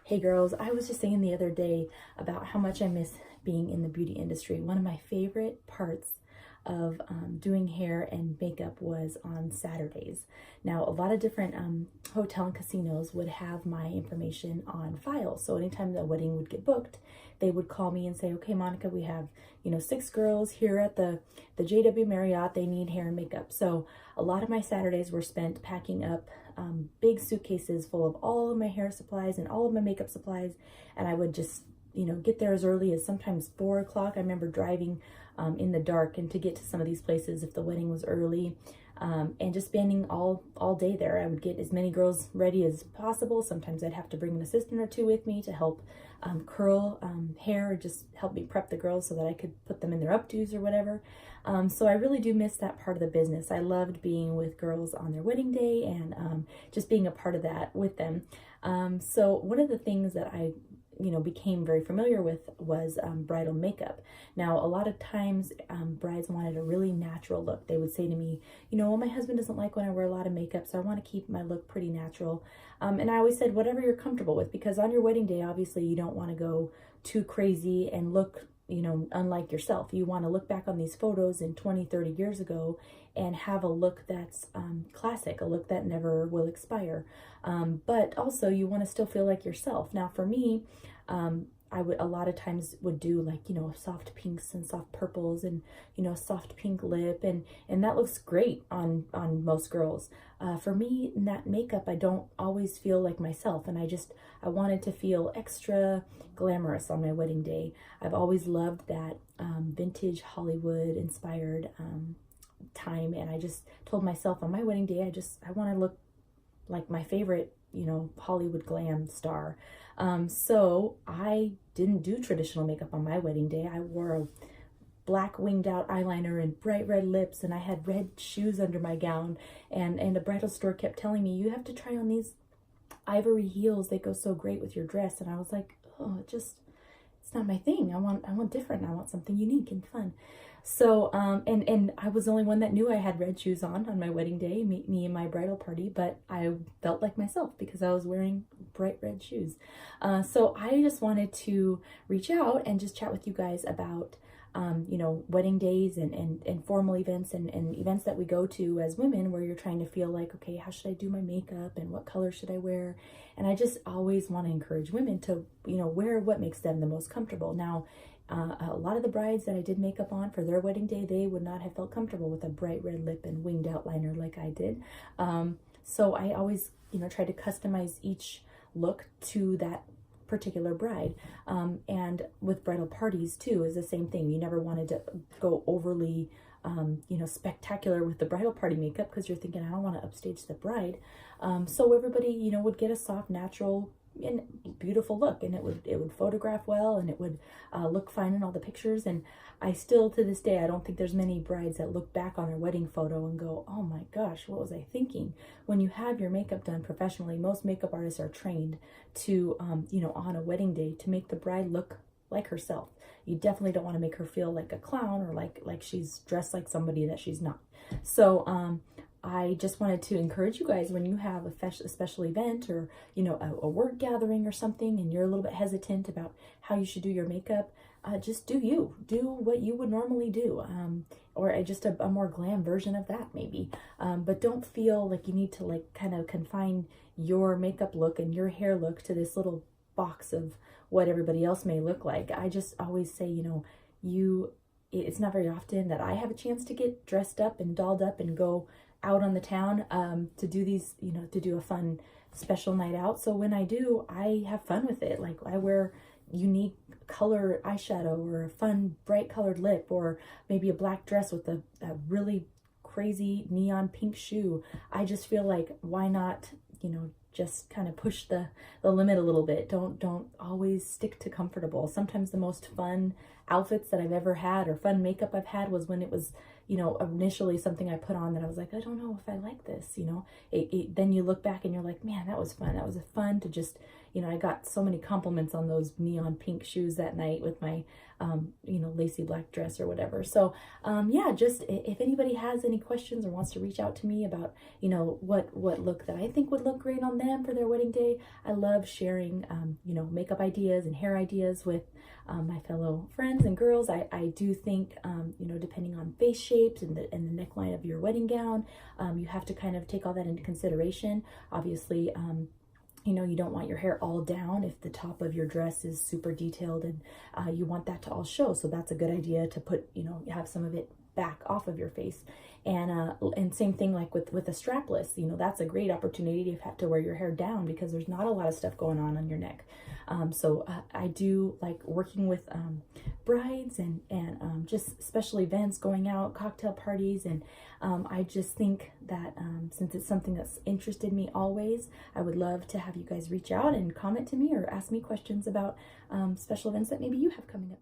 Hey girls, I was just saying the other day about how much I miss being in the beauty industry. One of my favorite parts of doing hair and makeup was on Saturdays. Now, a lot of different hotel and casinos would have my information on file. So anytime the wedding would get booked, they would call me and say, okay, Monica, we have, 6 girls here at the JW Marriott. They need hair and makeup. So a lot of my Saturdays were spent packing up big suitcases full of all of my hair supplies and all of my makeup supplies. And I would just, get there as early as sometimes 4 o'clock. I remember driving in the dark and to get to some of these places if the wedding was early, and just spending all day there. I would get as many girls ready as possible. Sometimes I'd have to bring an assistant or two with me to help curl hair, or just help me prep the girls so that I could put them in their updos or whatever. So I really do miss that part of the business. I loved being with girls on their wedding day and just being a part of that with them. So one of the things that I became very familiar with was bridal makeup. Now, a lot of times brides wanted a really natural look. They would say to me, well, my husband doesn't like when I wear a lot of makeup, so I want to keep my look pretty natural. And I always said, whatever you're comfortable with, because on your wedding day, obviously, you don't want to go too crazy and look unlike yourself. You want to look back on these photos in 20, 30 years ago and have a look that's classic, a look that never will expire. But also you want to still feel like yourself. Now for me, I would a lot of times would do like, soft pinks and soft purples and, soft pink lip, and that looks great on most girls. For me, in that makeup, I don't always feel like myself, and I wanted to feel extra glamorous on my wedding day. I've always loved that vintage Hollywood inspired time, and I just told myself on my wedding day, I want to look like my favorite, Hollywood glam star. So I didn't do traditional makeup on my wedding day. I wore a black winged out eyeliner and bright red lips, and I had red shoes under my gown, and the bridal store kept telling me, you have to try on these ivory heels, they go so great with your dress. And I was like, oh, it's not my thing. I want different. I want something unique and fun. So and I was the only one that knew I had red shoes on my wedding day, me and my bridal party, but I felt like myself because I was wearing bright red shoes. So I just wanted to reach out and just chat with you guys about wedding days and formal events and events that we go to as women, where you're trying to feel like, okay, how should I do my makeup and what color should I wear? And I just always want to encourage women to, wear what makes them the most comfortable. Now, a lot of the brides that I did makeup on for their wedding day, they would not have felt comfortable with a bright red lip and winged outliner like I did. So I always, try to customize each look to that particular bride. And with bridal parties too is the same thing. You never wanted to go overly spectacular with the bridal party makeup, because you're thinking, I don't want to upstage the bride. So everybody, would get a soft, natural and beautiful look, and it would photograph well, and it would look fine in all the pictures. And I still, to this day, I don't think there's many brides that look back on their wedding photo and go, oh my gosh, what was I thinking? When you have your makeup done professionally, most makeup artists are trained to on a wedding day, to make the bride look like herself. You definitely don't want to make her feel like a clown, or like she's dressed like somebody that she's not. So I just wanted to encourage you guys, when you have a special event, or a work gathering or something, and you're a little bit hesitant about how you should do your makeup, just do what you would normally do, or just a more glam version of that maybe. But don't feel like you need to like kind of confine your makeup look and your hair look to this little box of what everybody else may look like. I just always say, it's not very often that I have a chance to get dressed up and dolled up and go out on the town to do these, to do a fun special night out. So when I do, I have fun with it. Like I wear unique color eyeshadow, or a fun bright colored lip, or maybe a black dress with a really crazy neon pink shoe. I just feel like, why not, just kind of push the limit a little bit. Don't always stick to comfortable. Sometimes the most fun outfits that I've ever had, or fun makeup I've had, was when it was, initially something I put on that I was like, I don't know if I like this, then you look back and you're like, man, that was fun. That was fun to just, you know, I got so many compliments on those neon pink shoes that night with my, you know, lacy black dress or whatever. So, yeah, just if anybody has any questions or wants to reach out to me about, you know, what look that I think would look great on them for their wedding day, I love sharing, you know, makeup ideas and hair ideas with my fellow friends and girls. I do think, you know, depending on face shapes and the neckline of your wedding gown, you have to kind of take all that into consideration. Obviously, you know, you don't want your hair all down if the top of your dress is super detailed, and you want that to all show. So that's a good idea to put, you know, have some of it back off of your face. And same thing like with a strapless, you know, that's a great opportunity to have to wear your hair down because there's not a lot of stuff going on your neck. So I do like working with brides and just special events, going out, cocktail parties, and I just think that since it's something that's interested me always, I would love to have you guys reach out and comment to me or ask me questions about special events that maybe you have coming up.